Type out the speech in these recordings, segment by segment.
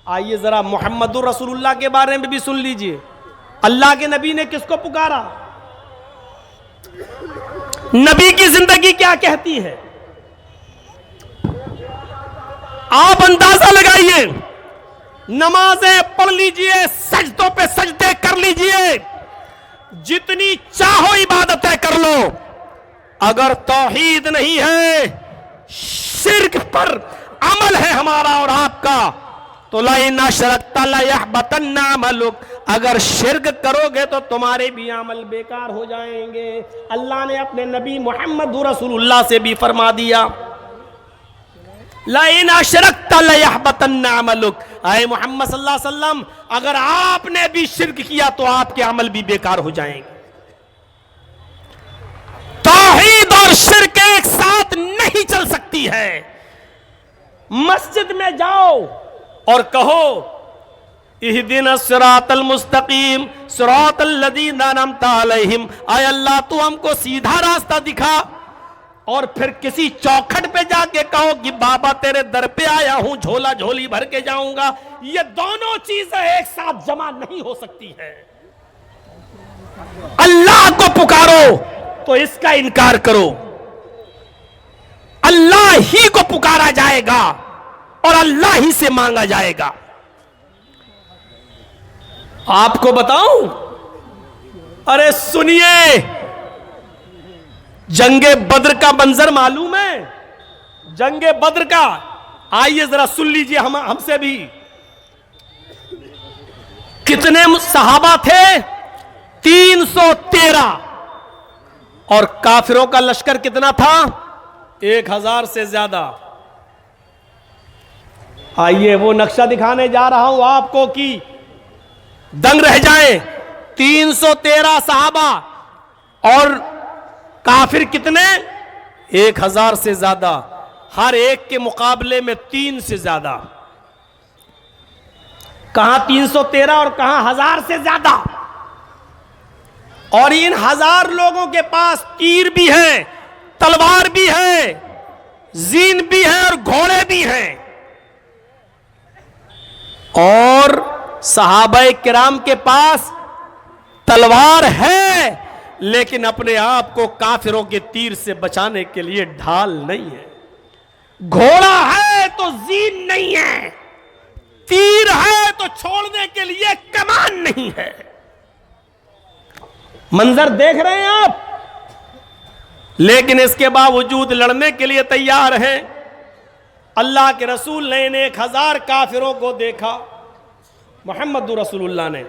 आइए जरा मोहम्मदुर रसूलुल्लाह के बारे में भी सुन लीजिए। अल्लाह के नबी ने किसको पुकारा, नबी की जिंदगी क्या कहती है, आप अंदाजा लगाइए। नमाजें पढ़ लीजिए, सजदों पे सजदे कर लीजिए, जितनी चाहो इबादतें कर लो, अगर तौहीद नहीं है, शिर्क पर अमल है हमारा और आपका, तो लाइना शरकता लयहबतन्ना अमलुक, अगर शिर्क करोगे तो तुम्हारे भी अमल बेकार हो जाएंगे। अल्लाह ने अपने नबी मोहम्मद रसूलुल्लाह से भी फरमा दिया, लाइना शरकता लयहबतन्ना अमलुक, आए मोहम्मद सल्लल्लाहु अलैहि वसल्लम, अगर आपने भी शिर्क किया तो आपके अमल भी बेकार हो जाएंगे। तौहीद और शिर्क एक साथ नहीं चल सकती है। मस्जिद में जाओ और कहो इहदिनस सिरातल मुस्तकीम सिरातल लज़ीना अनअमता अलैहिम, आय अल्लाह तू हमको सीधा रास्ता दिखा, और फिर किसी चौखट पे जाके कहो कि बाबा तेरे दर पे आया हूं, झोला झोली भर के जाऊंगा, ये दोनों चीजें एक साथ जमा नहीं हो सकती है। अल्लाह को पुकारो तो इसका इनकार करो, अल्लाह ही को पुकारा जाएगा और अल्लाह ही से मांगा जाएगा। आपको बताऊं, अरे सुनिए, जंगे बद्र का मंजर मालूम है, जंगे बद्र का, आइए जरा सुन लीजिए हमसे भी। कितने सहाबा थे, 313, और काफिरों का लश्कर कितना था, 1000 से ज्यादा। आइए वो नक्शा दिखाने जा रहा हूं आपको कि दंग रह जाए। 313 सहाबा और काफिर कितने, 1000 से ज्यादा, हर एक के मुकाबले में 3 से ज्यादा। कहां 313 और कहां 1000 से ज्यादा। और इन 1000 लोगों के पास तीर भी है, तलवार भी है, जीन भी है और घोड़े भी हैं। और सहाबाए किराम के पास तलवार है, लेकिन अपने आप को काफिरों के तीर से बचाने के लिए ढाल नहीं है। घोड़ा है तो जीन नहीं है, तीर है तो छोड़ने के लिए कमान नहीं है। मंजर देख रहे हैं आप, लेकिन इसके बावजूद लड़ने के लिए तैयार हैं। अल्लाह के रसूल ने इन 1000 काफिरों को देखा, मोहम्मद रसूलुल्लाह ने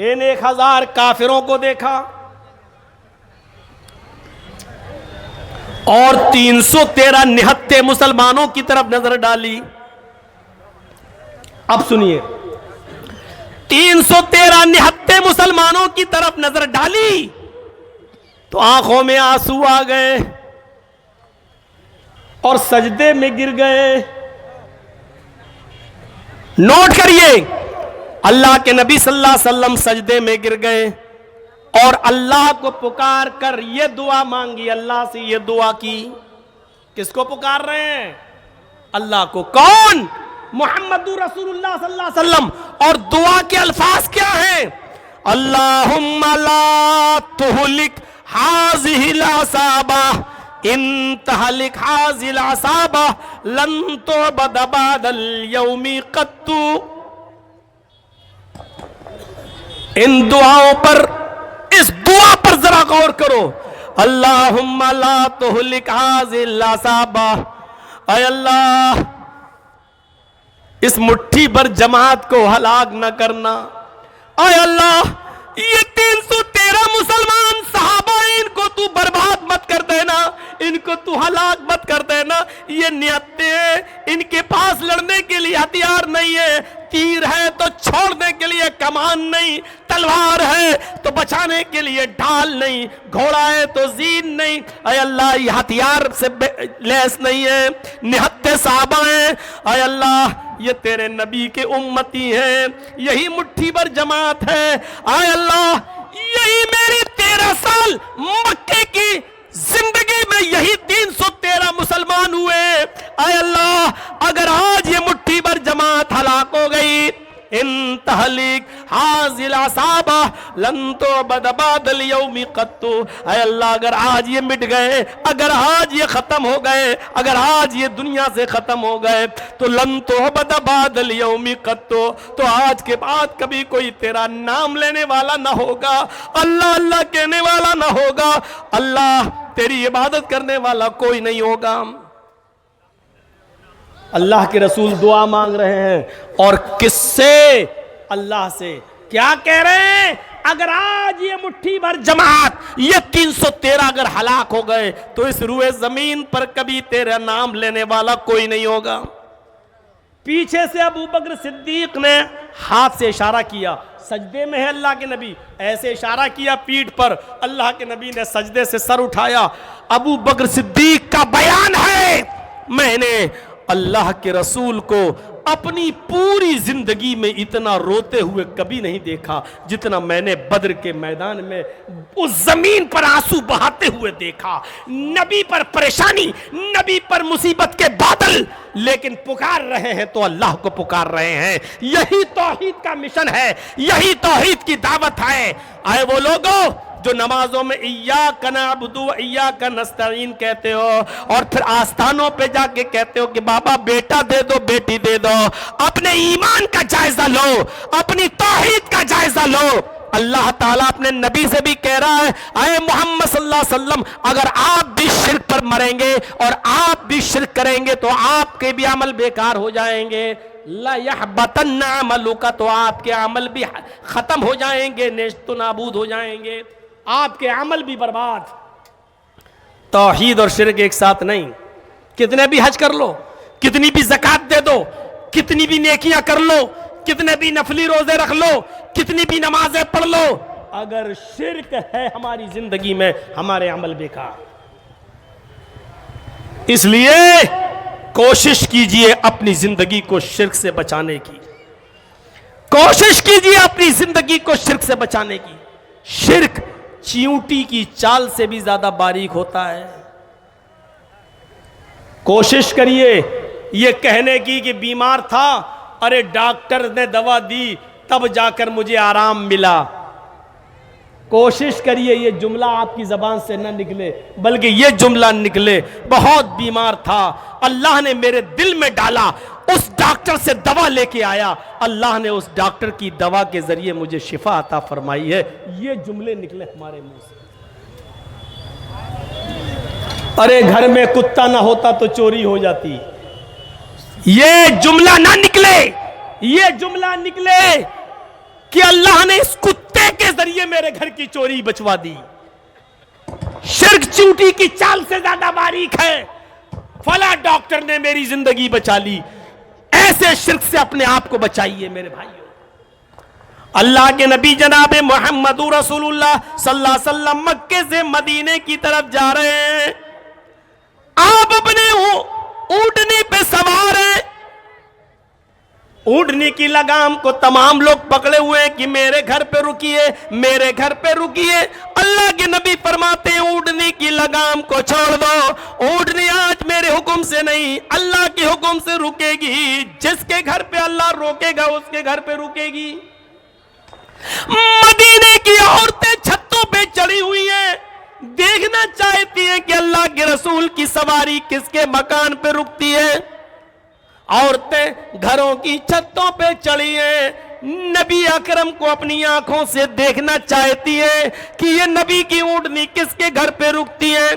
इन 1000 काफिरों को देखा और 313 निहत्ते मुसलमानों की तरफ नजर डाली। अब सुनिए, 313 निहत्ते मुसलमानों की तरफ नजर डाली तो आंखों में आंसू आ गए और सजदे में गिर गए। नोट करिए, अल्लाह के नबी सल्लल्लाहु अलैहि वसल्लम सजदे में गिर गए और अल्लाह को पुकार कर ये दुआ मांगी, अल्लाह से ये दुआ की। किसको पुकार रहे हैं, अल्लाह को। कौन, मुहम्मदुर रसूलुल्लाह सल्लल्लाहु अलैहि वसल्लम। और दुआ के अल्फाज क्या हैं, अल्लाहुम्मा ला तुहलिक हाज़िहिल असाबा इन तहलिक हाज़िल असाबा लन तुअबद बअदल यौमी क़त्तु। इन दुआओं पर, इस दुआ पर जरा गौर करो, अल्लाहुम्मा ला तुहलिक हाज़िल असाबा, ऐ अल्लाह इस मुट्ठी भर जमात को हलाक न करना। ऐ अल्लाह ये 313 मुसलमान सहाबा, इनको तू बर्बाद मत कर देना, इनको तू हलाक मत कर देना। ये नियत्ते हैं, इनके पास लड़ने के लिए हथियार नहीं है, तीर है तो छोड़ने के लिए कमान नहीं, तलवार है तो बचाने के लिए ढाल नहीं, घोड़ा है तो जीन नहीं। ऐ अल्लाह ये हथियार से लैस नहीं है, निहत्ते साहबा हैं। ऐ अल्लाह ये तेरे नबी के उम्मती हैं, यही मुट्ठी भर जमात है। ऐ अल्लाह यही मेरी 13 साल मक्के की जिंदगी में यही 313 मुसलमान हुए। आय अल्लाह, अगर आज ये मुट्ठी भर जमात हलाक हो गई, इन तहलीक हाजिल असाबा लन तो बदबादल यौमी कत्तु। आय अल्लाह, अगर आज ये मिट गए, अगर आज ये खत्म हो गए, अगर आज ये दुनिया से खत्म हो गए, तो लन तो बदबादल यौमी कत्तु, तो आज के बाद कभी कोई तेरा नाम लेने वाला ना होगा, अल्लाह अल्लाह कहने वाला ना होगा, अल्लाह तेरी इबादत करने वाला कोई नहीं होगा। अल्लाह के रसूल दुआ मांग रहे हैं, और किससे? अल्लाह से। क्या कह रहे हैं? अगर आज ये मुट्ठी भर जमात, ये 313 अगर हलाक हो गए, तो इस रुए जमीन पर कभी तेरा नाम लेने वाला कोई नहीं होगा। पीछे से अबू बकर सिद्दीक ने हाथ से इशारा किया, सजदे में है अल्लाह के नबी, ऐसे इशारा किया पीठ पर, अल्लाह के नबी ने सजदे से सर उठाया। अबू बकर सिद्दीक का बयान है, मैंने अल्लाह के रसूल को अपनी पूरी जिंदगी में इतना रोते हुए कभी नहीं देखा जितना मैंने बद्र के मैदान में उस जमीन पर आंसू बहाते हुए देखा। नबी पर परेशानी, नबी पर मुसीबत के बादल, लेकिन पुकार रहे हैं तो अल्लाह को पुकार रहे हैं। यही तौहीद का मिशन है, यही तौहीद की दावत है। आए वो लोगों जो नमाजों में इय्याका नअबुदु व इय्याका नस्तईन कहते हो, और फिर आस्थानों पे जाके कहते हो कि बाबा बेटा दे दो, बेटी दे दो। अपने ईमान का जायजा लो, अपनी तौहीद का जायजा लो। अल्लाह ताला अपने नबी से भी कह रहा है, आए मोहम्मद सल्लल्लाहु अलैहि वसल्लम, अगर आप भी शिर्क पर मरेंगे और आप भी शिर्क करेंगे तो आपके भी अमल बेकार हो जाएंगे। ला यहबतन्ना अमलुका, तो आपके अमल भी खत्म हो जाएंगे, नेस्त नाबूद हो जाएंगे, आपके अमल भी बर्बाद। तौहीद और शिर्क एक साथ नहीं। कितने भी हज कर लो, कितनी भी ज़कात दे दो, कितनी भी नेकियां कर लो, कितने भी नफली रोजे रख लो, कितनी भी नमाजें पढ़ लो, अगर शिर्क है हमारी जिंदगी में, हमारे अमल बेकार। इसलिए कोशिश कीजिए अपनी जिंदगी को शिर्क से बचाने की, कोशिश कीजिए अपनी जिंदगी को शिर्क से बचाने की। शिर्क चींटी की चाल से भी ज्यादा बारीक होता है। कोशिश करिए ये कहने की कि बीमार था, अरे डॉक्टर ने दवा दी तब जाकर मुझे आराम मिला। कोशिश करिए ये जुमला आपकी जबान से न निकले, बल्कि ये जुमला निकले, बहुत बीमार था, अल्लाह ने मेरे दिल में डाला, उस डॉक्टर से दवा लेके आया, अल्लाह ने उस डॉक्टर की दवा के जरिए मुझे शिफा अता फरमाई है। ये जुमले निकले हमारे मुंह से। अरे घर में कुत्ता ना होता तो चोरी हो जाती, ये जुमला ना निकले, ये जुमला निकले कि अल्लाह ने इस कुत्ते के जरिए मेरे घर की चोरी बचवा दी। शिर्क चींटी की चाल से ज्यादा बारीक है, फला डॉक्टर ने मेरी जिंदगी बचा ली। ऐसे शिर्क से अपने आप को बचाइए मेरे भाइयों। अल्लाह के नबी जनाब मोहम्मद रसूलुल्लाह सल्लल्लाहु अलैहि वसल्लम मक्के से मदीने की तरफ जा रहे हैं। आप अपने ऊंटनी पे सवार हैं, ऊंटनी की लगाम को तमाम लोग पकड़े हुए हैं कि मेरे घर पे रुकिए, मेरे घर पे रुकिए। अल्लाह के नबी फरमाते हैं ऊंटनी की लगाम को छोड़ दो, ऊंटनी आज मेरे हुक्म से नहीं अल्लाह के हुक्म से रुकेगी। जिसके घर पे अल्लाह रोकेगा उसके घर पे रुकेगी। मदीने की औरतें छतों पे चढ़ी हुई हैं, देखना चाहती हैं कि अल्लाह के रसूल की सवारी किसके मकान पे रुकती है। औरतें घरों की छतों पे चढ़ी हैं, नबी अकरम को अपनी आंखों से देखना चाहती है कि ये नबी की ऊंटनी किसके घर पे रुकती है।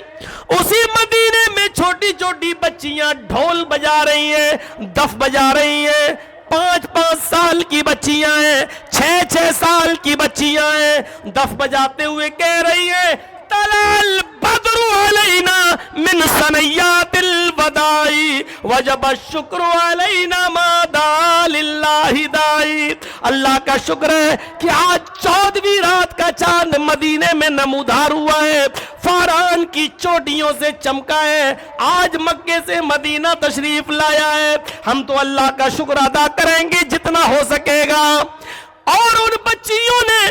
उसी मदीने में छोटी छोटी बच्चियां ढोल बजा रही हैं, दफ बजा रही हैं। 5-5 साल की बच्चियां हैं, 6-6 साल की बच्चियां हैं, दफ बजाते हुए कह रही हैं, तलाल बद्रु अलैना मिन सनयातिल वदाई वजब शुक्र अलैना मादा लिल्लाहि दाई। अल्लाह का शुक्र है कि आज 14वीं रात का चांद मदीने में नमूदार हुआ है, फारान की चोटियों से चमका है, आज मक्के से मदीना तशरीफ लाया है। हम तो अल्लाह का शुक्र अदा करेंगे जितना हो सकेगा। और उन बच्चियों ने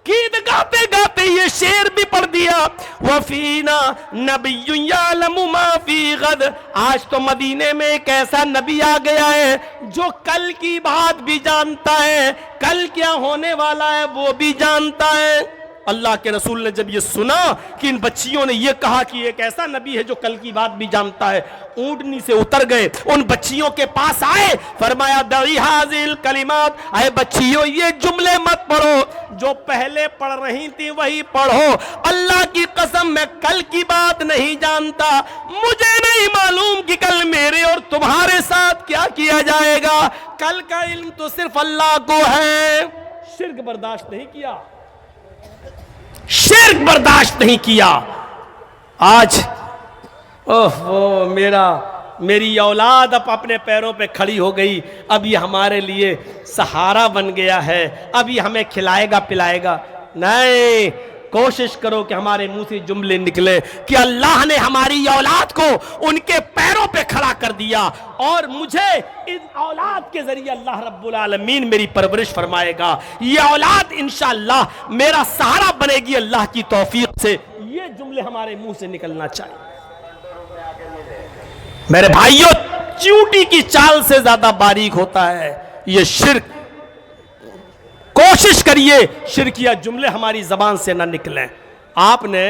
गीत गाते गाते ये शेर भी पढ़ दिया, वफीना नबियुन यअलमु मा फी गद। आज तो मदीने में एक ऐसा नबी आ गया है जो कल की बात भी जानता है, कल क्या होने वाला है वो भी जानता है। अल्लाह के रसूल ने जब ये सुना कि इन बच्चियों ने ये कहा कि एक ऐसा नबी है जो कल की बात भी जानता है, ऊंटनी से उतर गए, उन बच्चियों के पास आए, फरमाया दई हाजिल कलिमात, आए बच्चियों ये जुमले मत पढ़ो, जो पहले पढ़ रही थी वही पढ़ो। अल्लाह की कसम मैं कल की बात नहीं जानता, मुझे नहीं मालूम कि कल मेरे और तुम्हारे साथ क्या किया जाएगा, कल का इल्म तो सिर्फ अल्लाह को है। शिर्क बर्दाश्त नहीं किया, शिर्क बर्दाश्त नहीं किया। आज ओहो मेरी औलाद अब अपने पैरों पे खड़ी हो गई, अब ये हमारे लिए सहारा बन गया है, अब ये हमें खिलाएगा पिलाएगा। नहीं, कोशिश करो कि हमारे मुंह से जुमले निकले कि अल्लाह ने हमारी औलाद को उनके पैरों पे खड़ा कर दिया और मुझे इस औलाद के जरिए अल्लाह रब्बुल आलमीन मेरी परवरिश फरमाएगा। ये औलाद इंशाअल्लाह मेरा सहारा बनेगी अल्लाह की तौफीक से। ये जुमले हमारे मुंह से निकलना चाहिए। मेरे भाइयों, चींटी की चाल से ज्यादा बारीक होता है ये शिर्क। कोशिश करिए शिर्किया जुमले हमारी जबान से ना निकलें। आपने